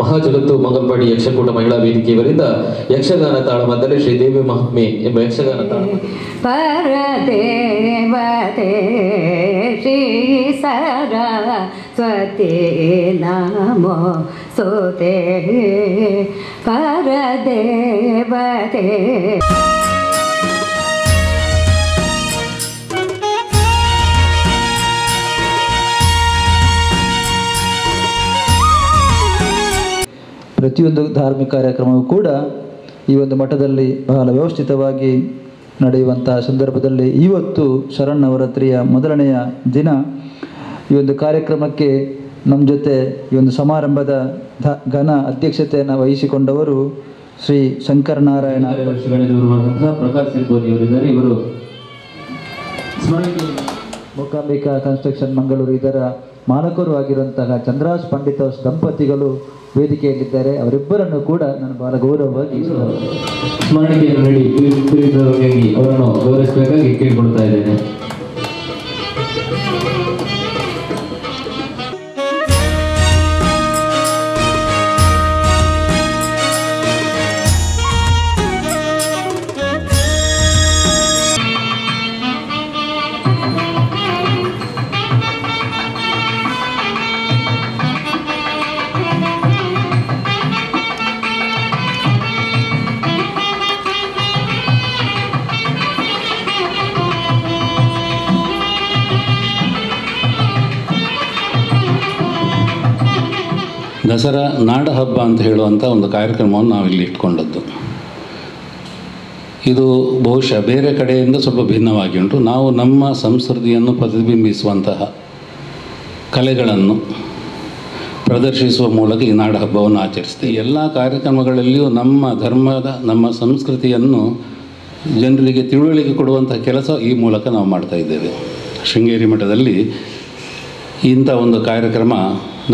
ಮಹಾಜಗತ್ತು ಮಂಗಲ್ಪಾಡಿ ಯಕ್ಷಕೂಟ ಮಹಿಳಾ ವೇದಿಕೆಯವರಿಂದ ಯಕ್ಷಗಾನ ತಾಳಮದ್ದಲೆ ಶ್ರೀದೇವಿ ಮಹಾತ್ಮೆ ಎಂಬ ಯಕ್ಷಗಾನ ತಾಳಮದ್ದಲೆ. ಪರದೇವತೆ ಶ್ರೀ ಸರಸ್ವತಿ ನಮೋ ಸೋತೆ ಪರದೇವತೆ. ಪ್ರತಿಯೊಂದು ಧಾರ್ಮಿಕ ಕಾರ್ಯಕ್ರಮವೂ ಕೂಡ ಈ ಒಂದು ಮಠದಲ್ಲಿ ಬಹಳ ವ್ಯವಸ್ಥಿತವಾಗಿ ನಡೆಯುವಂತಹ ಸಂದರ್ಭದಲ್ಲಿ ಇವತ್ತು ಶರನ್ನವರಾತ್ರಿಯ ಮೊದಲನೆಯ ದಿನ ಈ ಒಂದು ಕಾರ್ಯಕ್ರಮಕ್ಕೆ ನಮ್ಮ ಜೊತೆ ಈ ಒಂದು ಸಮಾರಂಭದ ಘನ ಅಧ್ಯಕ್ಷತೆಯನ್ನು ವಹಿಸಿಕೊಂಡವರು ಶ್ರೀ ಶಂಕರನಾರಾಯಣ ಪ್ರಕಾಶ್ ಸಿರ್ಬೋದಿಯವರಿದ್ದಾರೆ. ಇವರು ಮೂಕಾಂಬಿಕಾ ಕನ್ಸ್ಟ್ರಕ್ಷನ್ ಮಂಗಳೂರು ಇದರ ಮಾಲಕರು ಆಗಿರುವಂತಹ ಚಂದ್ರಾಸ್ ಪಂಡಿತ ದಂಪತಿಗಳು ವೇದಿಕೆಯಲ್ಲಿದ್ದಾರೆ. ಅವರಿಬ್ಬರನ್ನು ಕೂಡ ನಾನು ಬಹಳ ಗೌರವವಾಗಿ ಸ್ಮರಣಿಕೆಯನ್ನು ನೀಡಿ ಅವರನ್ನು ಗೌರವಿಸಬೇಕಾಗಿ ಕೇಳಿಕೊಳ್ತಾ ಇದ್ದೇನೆ. ದಸರಾ ನಾಡ ಹಬ್ಬ ಅಂತ ಹೇಳುವಂಥ ಒಂದು ಕಾರ್ಯಕ್ರಮವನ್ನು ನಾವಿಲ್ಲಿ ಇಟ್ಕೊಂಡದ್ದು. ಇದು ಬಹುಶಃ ಬೇರೆ ಕಡೆಯಿಂದ ಸ್ವಲ್ಪ ಭಿನ್ನವಾಗಿ ಉಂಟು. ನಾವು ನಮ್ಮ ಸಂಸ್ಕೃತಿಯನ್ನು ಪ್ರತಿಬಿಂಬಿಸುವಂತಹ ಕಲೆಗಳನ್ನು ಪ್ರದರ್ಶಿಸುವ ಮೂಲಕ ಈ ನಾಡ ಹಬ್ಬವನ್ನು ಆಚರಿಸ್ತೀವಿ. ಎಲ್ಲ ಕಾರ್ಯಕ್ರಮಗಳಲ್ಲಿಯೂ ನಮ್ಮ ಧರ್ಮದ ನಮ್ಮ ಸಂಸ್ಕೃತಿಯನ್ನು ಜನರಿಗೆ ತಿಳುವಳಿಕೆ ಕೊಡುವಂಥ ಕೆಲಸ ಈ ಮೂಲಕ ನಾವು ಮಾಡ್ತಾಯಿದ್ದೇವೆ. ಶೃಂಗೇರಿ ಮಠದಲ್ಲಿ ಇಂಥ ಒಂದು ಕಾರ್ಯಕ್ರಮ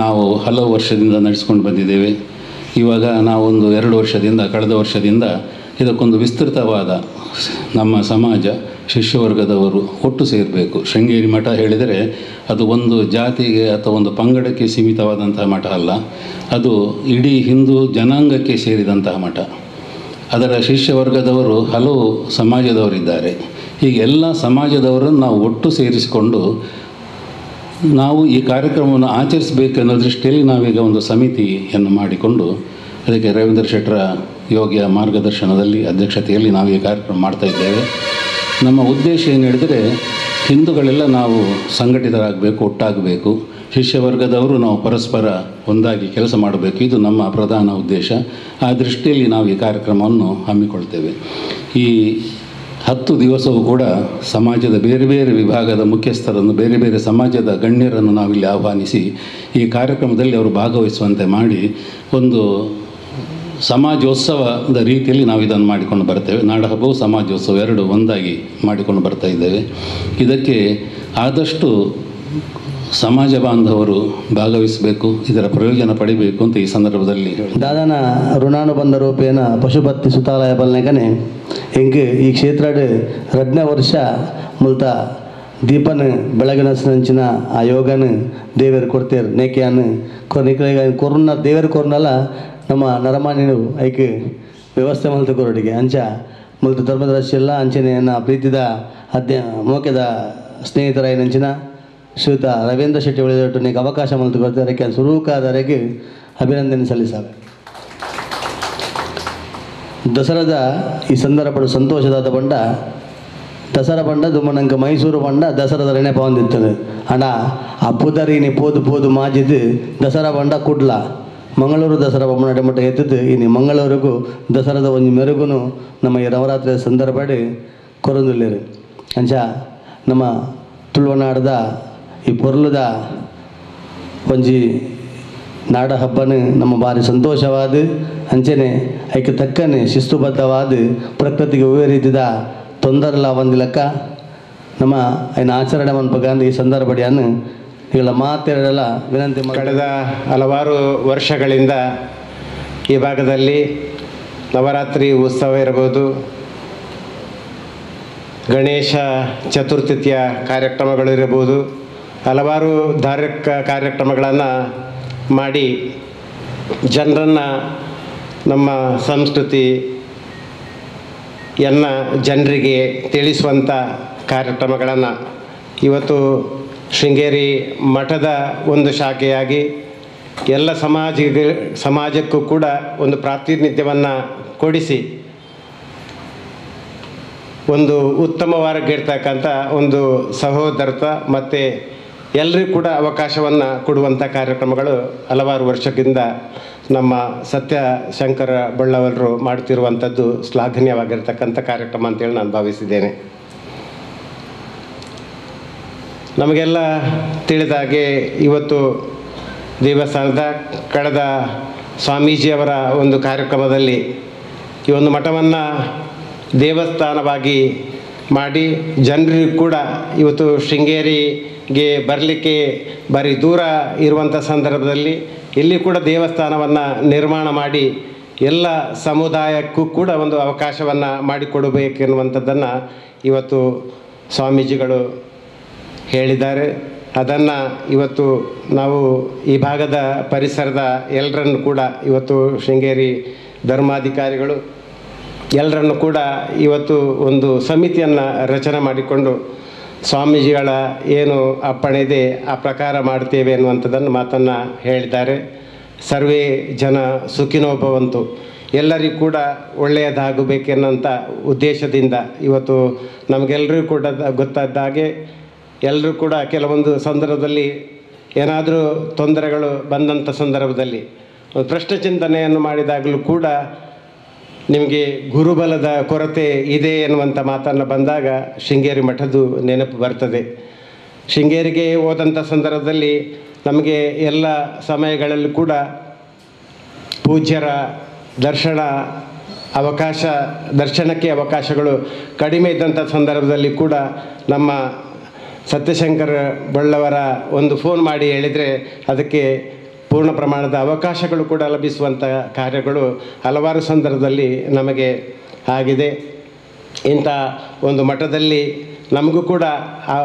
ನಾವು ಹಲವು ವರ್ಷದಿಂದ ನಡೆಸ್ಕೊಂಡು ಬಂದಿದ್ದೇವೆ. ಇವಾಗ ನಾವೊಂದು 2 ವರ್ಷದಿಂದ ಕಳೆದ ವರ್ಷದಿಂದ ಇದಕ್ಕೊಂದು ವಿಸ್ತೃತವಾದ ನಮ್ಮ ಸಮಾಜ ಶಿಷ್ಯವರ್ಗದವರು ಒಟ್ಟು ಸೇರಬೇಕು. ಶೃಂಗೇರಿ ಮಠ ಹೇಳಿದರೆ ಅದು ಒಂದು ಜಾತಿಗೆ ಅಥವಾ ಒಂದು ಪಂಗಡಕ್ಕೆ ಸೀಮಿತವಾದಂತಹ ಮಠ ಅಲ್ಲ, ಅದು ಇಡೀ ಹಿಂದೂ ಜನಾಂಗಕ್ಕೆ ಸೇರಿದಂತಹ ಮಠ. ಅದರ ಶಿಷ್ಯವರ್ಗದವರು ಹಲವು ಸಮಾಜದವರಿದ್ದಾರೆ. ಹೀಗೆ ಎಲ್ಲ ಸಮಾಜದವರನ್ನು ನಾವು ಒಟ್ಟು ಸೇರಿಸಿಕೊಂಡು ನಾವು ಈ ಕಾರ್ಯಕ್ರಮವನ್ನು ಆಚರಿಸಬೇಕು ಅನ್ನೋ ದೃಷ್ಟಿಯಲ್ಲಿ ನಾವೀಗ ಒಂದು ಸಮಿತಿಯನ್ನು ಮಾಡಿಕೊಂಡು ಅದಕ್ಕೆ ರವೀಂದ್ರ ಶೆಟ್ಟರ ಯೋಗಿಯ ಮಾರ್ಗದರ್ಶನದಲ್ಲಿ ಅಧ್ಯಕ್ಷತೆಯಲ್ಲಿ ನಾವು ಈ ಕಾರ್ಯಕ್ರಮ ಮಾಡ್ತಾಯಿದ್ದೇವೆ. ನಮ್ಮ ಉದ್ದೇಶ ಏನು ಹೇಳಿದರೆ ಹಿಂದೂಗಳೆಲ್ಲ ನಾವು ಸಂಘಟಿತರಾಗಬೇಕು, ಒಟ್ಟಾಗಬೇಕು, ಶಿಷ್ಯವರ್ಗದವರು ನಾವು ಪರಸ್ಪರ ಒಂದಾಗಿ ಕೆಲಸ ಮಾಡಬೇಕು. ಇದು ನಮ್ಮ ಪ್ರಧಾನ ಉದ್ದೇಶ. ಆ ದೃಷ್ಟಿಯಲ್ಲಿ ನಾವು ಈ ಕಾರ್ಯಕ್ರಮವನ್ನು ಹಮ್ಮಿಕೊಳ್ತೇವೆ. ಈ 10 ದಿವಸವೂ ಕೂಡ ಸಮಾಜದ ಬೇರೆ ಬೇರೆ ವಿಭಾಗದ ಮುಖ್ಯಸ್ಥರನ್ನು, ಬೇರೆ ಬೇರೆ ಸಮಾಜದ ಗಣ್ಯರನ್ನು ನಾವಿಲ್ಲಿ ಆಹ್ವಾನಿಸಿ ಈ ಕಾರ್ಯಕ್ರಮದಲ್ಲಿ ಅವರು ಭಾಗವಹಿಸುವಂತೆ ಮಾಡಿ ಒಂದು ಸಮಾಜೋತ್ಸವದ ರೀತಿಯಲ್ಲಿ ನಾವು ಇದನ್ನು ಮಾಡಿಕೊಂಡು ಬರ್ತೇವೆ. ನಾಡಹಬ್ಬವು ಸಮಾಜೋತ್ಸವ ಎರಡು ಒಂದಾಗಿ ಮಾಡಿಕೊಂಡು ಬರ್ತಾ ಇದ್ದೇವೆ. ಇದಕ್ಕೆ ಆದಷ್ಟು ಸಮಾಜ ಬಾಂಧವರು ಭಾಗವಹಿಸಬೇಕು, ಇದರ ಪ್ರಯೋಜನ ಪಡಿಬೇಕು ಅಂತ ಈ ಸಂದರ್ಭದಲ್ಲಿ ದಾದಾನ ಋಣಾನುಬಂಧ ರೂಪೇಣ ಪಶುಪತಿ ಸುತಾಲಯ ಬಲ್ನೆಗನೆ ಹೆಂಗೆ ಈ ಕ್ಷೇತ್ರ 2ನೇ ವರ್ಷ ಮುಲ್ತ ದೀಪನ ಬೆಳಗಿನ ನಂಚಿನ ಆ ಯೋಗನ ದೇವರು ಕೊಡ್ತೇರು ನೇಕೆಯನ್ನು ಕೊರೋನ ದೇವರು ಕೊರೋನಲ್ಲ ನಮ್ಮ ನರಮಾನ್ಯನು ಐಕೆ ವ್ಯವಸ್ಥೆ ಮಲ್ತ ಕೊರಡಿಗೆ ಅಂಚ ಮುಲ್ತ ಧರ್ಮದ ರಶಿಯಲ್ಲ ಅಂಚನೆಯನ್ನ ಪ್ರೀತಿದ ಮೋಕೆದ ಸ್ನೇಹಿತರಾಯ ನಂಚಿನ ಶ್ರೀಯುತ ರವೀಂದ್ರ ಶೆಟ್ಟಿ ಒಳ್ಳೆದೊಟ್ಟು ನೀಗೆ ಅವಕಾಶ ಮಲ್ತು ಕೊಡ್ತಾರೆ. ಅದಕ್ಕೆ ಸುರೂಕಾದವರೆಗೆ ಅಭಿನಂದನೆ ಸಲ್ಲಿಸಾವೆ. ದಸರಾದ ಈ ಸಂದರ್ಭ ಸಂತೋಷದಾದ ಬಂಡ ದಸರಾ ಬಂಡ ದುಮ್ಮನಂಕ ಮೈಸೂರು ಬಂಡ ದಸರಾದ ನೆನಪ ಹೊಂದಿರ್ತದೆ. ಅಣ್ಣ ಅಪ್ಪುದರೀನಿ ಪೋದು ಪೋದು ಮಾಜಿದು ದಸರಾ ಬಂಡ ಕುಡ್ಲ ಮಂಗಳೂರು ದಸರಾ ಬೊಮ್ಮನಡೆ ಮಟ್ಟ ಎತ್ತಿದ್ದು ಇನ್ನು ಮಂಗಳೂರಿಗೂ ದಸರಾದ ಒಂದು ಮೆರುಗುನು ನಮ್ಮ ಈ ನವರಾತ್ರಿಯ ಸಂದರ್ಭಡಿ ಕೊರೊಂದಿಲ್ಲೇರು ಅಂಚ ನಮ್ಮ ತುಳುವನಾಡದ ಈ ಪೊರ್ಲುದ ಒಂಜಿ ನಾಡ ಹಬ್ಬನ ನಮ್ಮ ಭಾರಿ ಸಂತೋಷವಾದ ಅಂಚನೆ ಐಕೆ ತಕ್ಕನೆ ಶಿಸ್ತುಬದ್ಧವಾದ ಪ್ರಕೃತಿಗೆ ವಿವರಿಸಿದ ತೊಂದರೆಲ್ಲ ಒಂದು ಲೆಕ್ಕ ನಮ್ಮ ಐನ ಆಚರಣೆ ಮನ್ಪಗಂದು ಈ ಸಂದರ್ಭಡಿಯನ್ನು ಈಗಳ ಮಾತೆರಡೆಲ್ಲ ವಿನಂತಿ. ಕಳೆದ ಹಲವಾರು ವರ್ಷಗಳಿಂದ ಈ ಭಾಗದಲ್ಲಿ ನವರಾತ್ರಿ ಉತ್ಸವ ಇರಬಹುದು, ಗಣೇಶ ಚತುರ್ಥಿಯ ಕಾರ್ಯಕ್ರಮಗಳಿರಬಹುದು, ಹಲವಾರು ಧಾರ್ಮಿಕ ಕಾರ್ಯಕ್ರಮಗಳನ್ನು ಮಾಡಿ ಜನರನ್ನು ನಮ್ಮ ಸಂಸ್ಕೃತಿಯನ್ನು ಜನರಿಗೆ ತಿಳಿಸುವಂಥ ಕಾರ್ಯಕ್ರಮಗಳನ್ನು ಇವತ್ತು ಶೃಂಗೇರಿ ಮಠದ ಒಂದು ಶಾಖೆಯಾಗಿ ಎಲ್ಲ ಸಮಾಜಕ್ಕೂ ಕೂಡ ಒಂದು ಪ್ರಾತಿನಿಧ್ಯವನ್ನು ಕೊಡಿಸಿ ಒಂದು ಉತ್ತಮವಾಗಿರ್ತಕ್ಕಂಥ ಒಂದು ಸಹೋದರತ್ವ ಮತ್ತು ಎಲ್ಲರಿಗೂ ಕೂಡ ಅವಕಾಶವನ್ನು ಕೊಡುವಂಥ ಕಾರ್ಯಕ್ರಮಗಳು ಹಲವಾರು ವರ್ಷದಿಂದ ನಮ್ಮ ಸತ್ಯಶಂಕರ ಬಳ್ಳವರು ಮಾಡ್ತಿರುವಂಥದ್ದು ಶ್ಲಾಘನೀಯವಾಗಿರ್ತಕ್ಕಂಥ ಕಾರ್ಯಕ್ರಮ ಅಂತೇಳಿ ನಾನು ಭಾವಿಸಿದ್ದೇನೆ. ನಮಗೆಲ್ಲ ತಿಳಿದ ಹಾಗೆ ಇವತ್ತು ದೇವಸ್ಥಾನದ ಕಳೆದ ಸ್ವಾಮೀಜಿಯವರ ಒಂದು ಕಾರ್ಯಕ್ರಮದಲ್ಲಿ ಈ ಒಂದು ಮಠವನ್ನು ದೇವಸ್ಥಾನವಾಗಿ ಮಾಡಿ ಜನರಿಗೂ ಕೂಡ ಇವತ್ತು ಶೃಂಗೇರಿಗೆ ಬರಲಿಕ್ಕೆ ಭಾರಿ ದೂರ ಇರುವಂಥ ಸಂದರ್ಭದಲ್ಲಿ ಇಲ್ಲಿ ಕೂಡ ದೇವಸ್ಥಾನವನ್ನು ನಿರ್ಮಾಣ ಮಾಡಿ ಎಲ್ಲ ಸಮುದಾಯಕ್ಕೂ ಕೂಡ ಒಂದು ಅವಕಾಶವನ್ನು ಮಾಡಿಕೊಡಬೇಕೆನ್ನುವಂಥದ್ದನ್ನು ಇವತ್ತು ಸ್ವಾಮೀಜಿಗಳು ಹೇಳಿದ್ದಾರೆ. ಅದನ್ನು ಇವತ್ತು ನಾವು ಈ ಭಾಗದ ಪರಿಸರದ ಎಲ್ಲರನ್ನು ಕೂಡ ಇವತ್ತು ಶೃಂಗೇರಿ ಧರ್ಮಾಧಿಕಾರಿಗಳು ಎಲ್ಲರನ್ನು ಕೂಡ ಇವತ್ತು ಒಂದು ಸಮಿತಿಯನ್ನು ರಚನೆ ಮಾಡಿಕೊಂಡು ಸ್ವಾಮೀಜಿಗಳ ಏನು ಅಪ್ಪಣೆ ಇದೆ ಆ ಪ್ರಕಾರ ಮಾಡ್ತೇವೆ ಅನ್ನುವಂಥದ್ದನ್ನು ಮಾತನ್ನು ಹೇಳಿದ್ದಾರೆ. ಸರ್ವೇ ಜನ ಸುಖಿನೋ ಭವಂತು, ಎಲ್ಲರಿಗೂ ಕೂಡ ಒಳ್ಳೆಯದಾಗಬೇಕೆನ್ನುವಂಥ ಉದ್ದೇಶದಿಂದ ಇವತ್ತು ನಮಗೆಲ್ಲರಿಗೂ ಕೂಡ ಗೊತ್ತಾದ ಹಾಗೆ ಎಲ್ಲರೂ ಕೂಡ ಕೆಲವೊಂದು ಸಂದರ್ಭದಲ್ಲಿ ಏನಾದರೂ ತೊಂದರೆಗಳು ಬಂದಂಥ ಸಂದರ್ಭದಲ್ಲಿ ಒಂದು ಪ್ರಶ್ನೆ ಚಿಂತನೆಯನ್ನು ಮಾಡಿದಾಗಲೂ ಕೂಡ ನಿಮಗೆ ಗುರುಬಲದ ಕೊರತೆ ಇದೆ ಎನ್ನುವಂಥ ಮಾತನ್ನು ಬಂದಾಗ ಶೃಂಗೇರಿ ಮಠದ್ದು ನೆನಪು ಬರ್ತದೆ. ಶೃಂಗೇರಿಗೆ ಹೋದಂಥ ಸಂದರ್ಭದಲ್ಲಿ ನಮಗೆ ಎಲ್ಲ ಸಮಯಗಳಲ್ಲಿ ಕೂಡ ಪೂಜ್ಯರ ದರ್ಶನಕ್ಕೆ ಅವಕಾಶಗಳು ಕಡಿಮೆ ಇದ್ದಂಥ ಸಂದರ್ಭದಲ್ಲಿ ಕೂಡ ನಮ್ಮ ಸತ್ಯಶಂಕರ ಬಳ್ಳವರ ಒಂದು ಫೋನ್ ಮಾಡಿ ಹೇಳಿದರೆ ಅದಕ್ಕೆ ಪೂರ್ಣ ಪ್ರಮಾಣದ ಅವಕಾಶಗಳು ಕೂಡ ಲಭಿಸುವಂಥ ಕಾರ್ಯಗಳು ಹಲವಾರು ಸಂದರ್ಭದಲ್ಲಿ ನಮಗೆ ಆಗಿದೆ. ಇಂಥ ಒಂದು ಮಠದಲ್ಲಿ ನಮಗೂ ಕೂಡ ಆ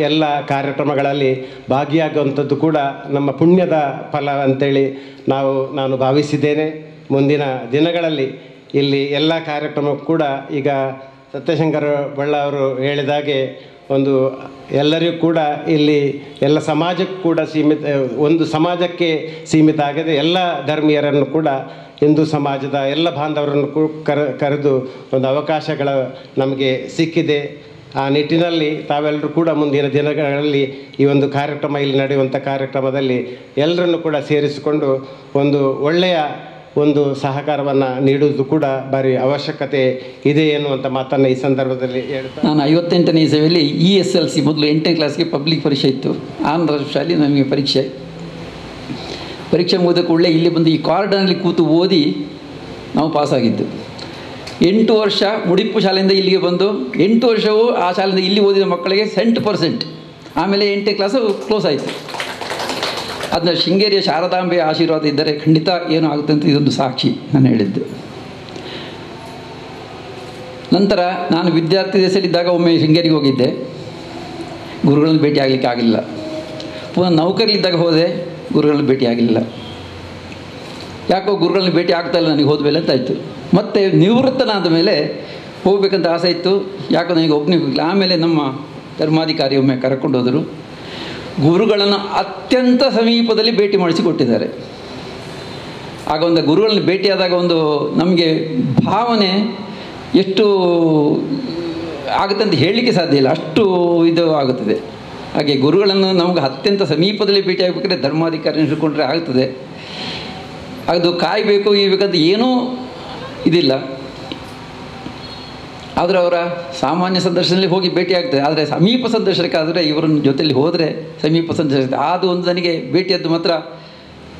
ಎಲ್ಲ ಕಾರ್ಯಕ್ರಮಗಳಲ್ಲಿ ಭಾಗಿಯಾಗುವಂಥದ್ದು ಕೂಡ ನಮ್ಮ ಪುಣ್ಯದ ಫಲ ಅಂತೇಳಿ ನಾನು ಭಾವಿಸಿದ್ದೇನೆ. ಮುಂದಿನ ದಿನಗಳಲ್ಲಿ ಇಲ್ಲಿ ಎಲ್ಲ ಕಾರ್ಯಕ್ರಮಕ್ಕೂ ಕೂಡ ಈಗ ಸತ್ಯಶಂಕರ ಬಳ್ಳವರು ಹೇಳಿದಾಗೆ ಒಂದು ಎಲ್ಲರಿಗೂ ಕೂಡ ಇಲ್ಲಿ ಎಲ್ಲ ಸಮಾಜಕ್ಕೂ ಕೂಡ ಒಂದು ಸಮಾಜಕ್ಕೆ ಸೀಮಿತ ಆಗದೆ ಎಲ್ಲ ಧರ್ಮೀಯರನ್ನು ಕೂಡ ಹಿಂದೂ ಸಮಾಜದ ಎಲ್ಲ ಬಾಂಧವರನ್ನು ಕರೆದು ಒಂದು ಅವಕಾಶಗಳ ನಮಗೆ ಸಿಕ್ಕಿದೆ. ಆ ನಿಟ್ಟಿನಲ್ಲಿ ತಾವೆಲ್ಲರೂ ಕೂಡ ಮುಂದಿನ ದಿನಗಳಲ್ಲಿ ಈ ಒಂದು ಕಾರ್ಯಕ್ರಮ ಇಲ್ಲಿ ನಡೆಯುವಂಥ ಕಾರ್ಯಕ್ರಮದಲ್ಲಿ ಎಲ್ಲರನ್ನು ಕೂಡ ಸೇರಿಸಿಕೊಂಡು ಒಂದು ಒಳ್ಳೆಯ ಒಂದು ಸಹಕಾರವನ್ನು ನೀಡುವುದು ಕೂಡ ಭಾರಿ ಅವಶ್ಯಕತೆ ಇದೆ ಎನ್ನುವಂಥ ಮಾತನ್ನು ಈ ಸಂದರ್ಭದಲ್ಲಿ ಹೇಳ್ತಾ ನಾನು 58ನೇ ಇಸವಿಯಲ್ಲಿ ESLC ಮೊದಲು 8ನೇ ಕ್ಲಾಸ್ಗೆ ಪಬ್ಲಿಕ್ ಪರೀಕ್ಷೆ ಇತ್ತು. ಆಂಧ್ರ ಶಾಲೆ ನಮಗೆ ಪರೀಕ್ಷೆ ಮುಗಿದ ಕೂಡಲೇ ಇಲ್ಲಿ ಬಂದು ಈ ಕಾರ್ಡನಲ್ಲಿ ಕೂತು ಓದಿ ನಾವು ಪಾಸಾಗಿದ್ದು. 8 ವರ್ಷ ಮುಡಿಪು ಶಾಲೆಯಿಂದ ಇಲ್ಲಿಗೆ ಬಂದು 8 ವರ್ಷವೂ ಆ ಶಾಲೆಯಿಂದ ಇಲ್ಲಿ ಓದಿದ ಮಕ್ಕಳಿಗೆ 100%. ಆಮೇಲೆ 8ನೇ ಕ್ಲಾಸು ಕ್ಲೋಸ್ ಆಯಿತು. ಅದನ್ನ ಶೃಂಗೇರಿಯ ಶಾರದಾಂಬೆ ಆಶೀರ್ವಾದ ಇದ್ದರೆ ಖಂಡಿತ ಏನು ಆಗುತ್ತೆ ಅಂತ ಇದೊಂದು ಸಾಕ್ಷಿ ನಾನು ಹೇಳಿದ್ದು. ನಂತರ ನಾನು ವಿದ್ಯಾರ್ಥಿ ದೆಸೆಯಲ್ಲಿದ್ದಾಗ ಒಮ್ಮೆ ಶೃಂಗೇರಿಗೆ ಹೋಗಿದ್ದೆ, ಗುರುಗಳನ್ನು ಭೇಟಿ ಆಗಲಿಕ್ಕೆ ಆಗಲಿಲ್ಲ. ಪುನಃ ನೌಕರಿಲಿದ್ದಾಗ ಹೋದೆ, ಗುರುಗಳನ್ನು ಭೇಟಿ ಆಗಲಿಲ್ಲ. ಯಾಕೋ ಗುರುಗಳನ್ನ ಭೇಟಿ ಆಗ್ತಾಯಿಲ್ಲ, ನನಗೆ ಹೋದ್ಮೇಲೆ ಅಂತಾಯಿತು. ಮತ್ತು ನಿವೃತ್ತನಾದ ಮೇಲೆ ಹೋಗ್ಬೇಕಂತ ಆಸೆ ಇತ್ತು, ಯಾಕೋ ನನಗೆ ಒಬ್ಬನಿಗೆ ಹೋಗಲಿಲ್ಲ. ಆಮೇಲೆ ನಮ್ಮ ಧರ್ಮಾಧಿಕಾರಿ ಒಮ್ಮೆ ಕರ್ಕೊಂಡು ಹೋದರು. ಗುರುಗಳನ್ನು ಅತ್ಯಂತ ಸಮೀಪದಲ್ಲಿ ಭೇಟಿ ಮಾಡಿಸಿಕೊಟ್ಟಿದ್ದಾರೆ. ಆಗ ಒಂದು ಗುರುಗಳನ್ನು ಭೇಟಿಯಾದಾಗ ಒಂದು ನಮಗೆ ಭಾವನೆ ಎಷ್ಟು ಆಗುತ್ತೆ ಅಂತ ಹೇಳಲಿಕ್ಕೆ ಸಾಧ್ಯ ಇಲ್ಲ, ಅಷ್ಟು ಇದು ಆಗುತ್ತದೆ. ಹಾಗೆ ಗುರುಗಳನ್ನು ನಮಗೆ ಅತ್ಯಂತ ಸಮೀಪದಲ್ಲಿ ಭೇಟಿ ಆಗಬೇಕಾದ್ರೆ ಧರ್ಮಾಧಿಕಾರಿ ಹಿಡ್ಕೊಂಡ್ರೆ ಆಗ್ತದೆ. ಅದು ಕಾಯಬೇಕು ಇರಬೇಕಂತ ಏನೂ ಇದಿಲ್ಲ. ಆದರೆ ಅವರ ಸಾಮಾನ್ಯ ಸಂದರ್ಶನದಲ್ಲಿ ಹೋಗಿ ಭೇಟಿ ಆಗ್ತದೆ. ಆದರೆ ಸಮೀಪ ಸಂದರ್ಶನಕ್ಕಾದರೆ ಇವರನ್ನ ಜೊತೆಯಲ್ಲಿ ಹೋದರೆ ಸಮೀಪ ಸಂದರ್ಶನ ಅದು ಒಂದು ನನಗೆ ಭೇಟಿಯಾದ್ದು ಮಾತ್ರ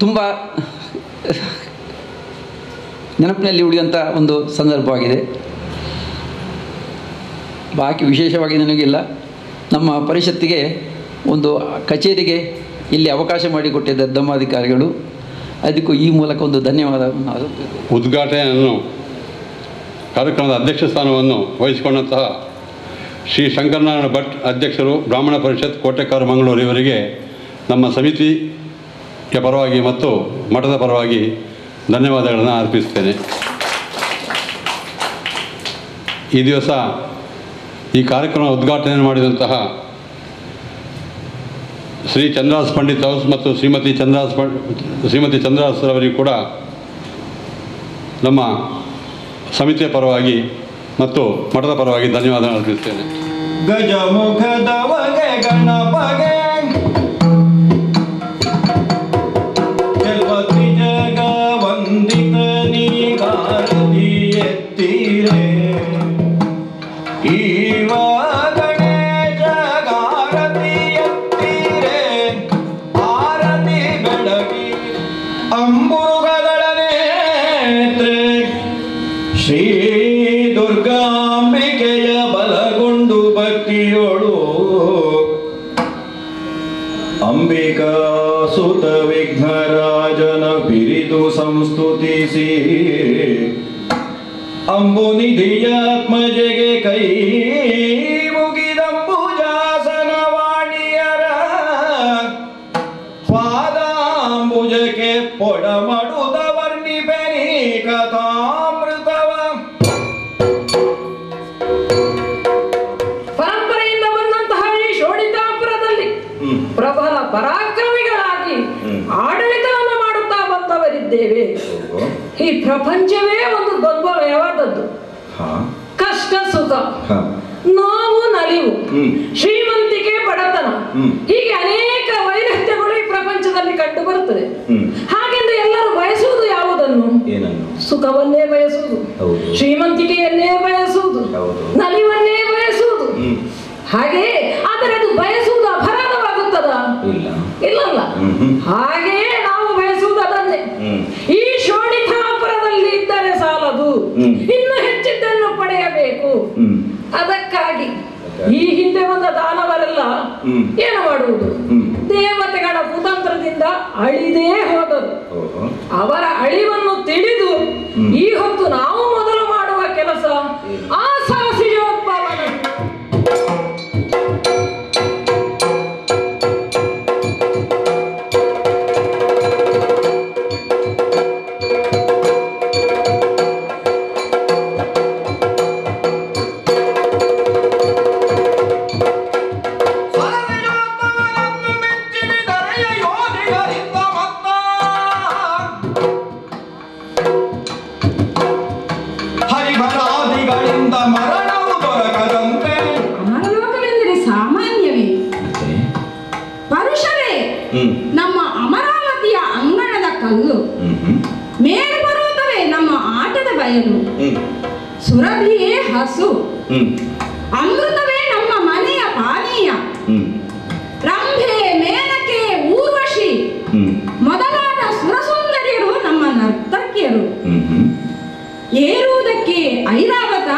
ತುಂಬ ನೆನಪಿನಲ್ಲಿ ಉಳಿಯುವಂಥ ಒಂದು ಸಂದರ್ಭವಾಗಿದೆ. ಬಾಕಿ ವಿಶೇಷವಾಗಿ ನನಗಿಲ್ಲ. ನಮ್ಮ ಪರಿಷತ್ತಿಗೆ ಒಂದು ಕಚೇರಿಗೆ ಇಲ್ಲಿ ಅವಕಾಶ ಮಾಡಿಕೊಟ್ಟಿದ್ದ ಧರ್ಮಾಧಿಕಾರಿಗಳು, ಅದಕ್ಕೂ ಈ ಮೂಲಕ ಒಂದು ಧನ್ಯವಾದ. ಉದ್ಘಾಟನೆಯನ್ನು ಕಾರ್ಯಕ್ರಮದ ಅಧ್ಯಕ್ಷ ಸ್ಥಾನವನ್ನು ವಹಿಸಿಕೊಂಡಂತಹ ಶ್ರೀ ಶಂಕರನಾರಾಯಣ ಭಟ್ ಅಧ್ಯಕ್ಷರು, ಬ್ರಾಹ್ಮಣ ಪರಿಷತ್, ಕೋಟೆಕಾರ ಮಂಗಳೂರು ಇವರಿಗೆ ನಮ್ಮ ಸಮಿತಿಯ ಪರವಾಗಿ ಮತ್ತು ಮಠದ ಪರವಾಗಿ ಧನ್ಯವಾದಗಳನ್ನು ಅರ್ಪಿಸ್ತೇನೆ. ಈ ದಿವಸ ಈ ಕಾರ್ಯಕ್ರಮ ಉದ್ಘಾಟನೆ ಮಾಡಿದಂತಹ ಶ್ರೀ ಚಂದ್ರದಾಸ್ ಪಂಡಿತ್ ಹೌಸ್ ಮತ್ತು ಶ್ರೀಮತಿ ಚಂದ್ರದಾಸ್ ಅವರಿಗೂ ಕೂಡ ನಮ್ಮ ಸಮಿತಿಯ ಪರವಾಗಿ ಮತ್ತು ಮಠದ ಪರವಾಗಿ ಧನ್ಯವಾದ ಅರ್ಪಿಸ್ತೇನೆ. ಗಜಮುಖದವಗೆ ಗಣಪಗೆ ಜಲ್ಪತಿ ಜಗ ವಂದಿತ ನೀಗಾರತಿ ಎತ್ತೀರೆ ಈವ ಗಣೇಶ ಗಾರತಿ ಎತ್ತೀರೆ ಆರತಿ ಬೆಳಗಿ ಅಂಬುರುಗದಳನೆ ಶ್ರೀ ದುರ್ಗಾಂಬಿಕೆಯ ಬಲಗೊಂಡು ಭಕ್ತಿಯೋಳು ಅಂಬಿಕಾ ಸುತ ವಿಘ್ನರಾಜನ ಬಿರಿದು ಸಂಸ್ತುತಿಸಿ ಅಂಬುನಿಧಿಯಾತ್ಮಜೆಗೆ ಕೈ ಮುಗಿದಂಬುಜಾಸನ ವಾಣಿಯರ ಪಾದಾಂಬುಜಕ್ಕೆ ಪೊಡಮಡುದ ವರ್ಣಿಪೆನಿ ಕಥಾಮೃತವ ಪರಂಪರೆಯಿಂದ ಬಂದಂತಹ ಈ ಶೋಣಿತಾಪುರದಲ್ಲಿ ಪ್ರಬಲ ಪರಾಕ್ರಮಿಗಳಾಗಿ ಆಡಳಿತವನ್ನು ಮಾಡುತ್ತಾ ಬಂದವರಿದ್ದೇವೆ. ಈ ಪ್ರಪಂಚವೇ ಒಂದು ದ್ವಂದ್ವಮಯವಾದದ್ದು. ಕಷ್ಟ ಸುಖ, ನೋವು ನಲಿವು, ಶ್ರೀಮಂತಿಕೆ ಬಡತನ, ಹೀಗೆ ಅನೇಕ ವೈರುಧ್ಯಗಳು ಈ ಪ್ರಪಂಚದಲ್ಲಿ ಕಂಡು ಬರುತ್ತದೆ. ಹಾಗೆಂದು ಎಲ್ಲರೂ ಬಯಸುವುದು ಯಾವುದನ್ನು? ಸುಖವನ್ನೇ ಬಯಸುವುದು, ಶ್ರೀಮಂತಿಕೆಯನ್ನೇ ಬಯಸುವುದು, ನಲಿವನ್ನೇ ಬಯಸುವುದು. ಹಾಗೆ ಆದರೆ ಅದು ಬಯಸುವುದು ಅಪರಾಧವಾಗುತ್ತದ? ಇಲ್ಲಲ್ಲ. ಹಾಗೆಯೇ ನಾವು ಬಯಸುವುದು ಅದನ್ನೇ. ಈ ಶೋಣಿತಾಪುರದಲ್ಲಿ ಇದ್ದರೆ ಸಾಲದು, ಇನ್ನು ಹೆಚ್ಚಿದ್ದನ್ನು ಪಡೆಯಬೇಕು. ಅದಕ್ಕಾಗಿ ಈ ಹಿಂದೆ ಬಂದ ದಾನವರೆಲ್ಲ ಏನು ಮಾಡುವುದು? ದೇವತೆಗಳ ಕುತಂತ್ರದಿಂದ ಅಳಿದೇ ಹೋದರು. ಅವರ ಅಳಿವನ್ನು ತಿಳಿದು ಈ ಹೊತ್ತು ನಾವು ಮೊದಲು ಮಾಡುವ ಕೆಲಸ ಆ ಸಾಹಸಿಯೋತ್ಪಾದನೆ. ಅಮರಲೋಕವೆಂದರೆ ಸಾಮಾನ್ಯವೇ? ಪರುಷವೇ ನಮ್ಮ ಅಮರಾವತಿಯ ಅಂಗಣದ ಕಲ್ಲು, ಮೇಲ್ಪರ್ವತವೇ ನಮ್ಮ ಆಟದ ಬಯಲು, ಸುರಭಿಯೇ ಹಸು, ಅಮೃತವೇ ನಮ್ಮ ಮನೆಯ ಪಾನೀಯ, ರಂಭೆ ಮೇನಕೆ ಊರ್ವಶಿ ಮೊದಲಾದ ಸುರಸುಂದರಿಯರು ನಮ್ಮ ನರ್ತಕಿಯರು. ಏರುವುದಕ್ಕೆ ಐರಾವತ,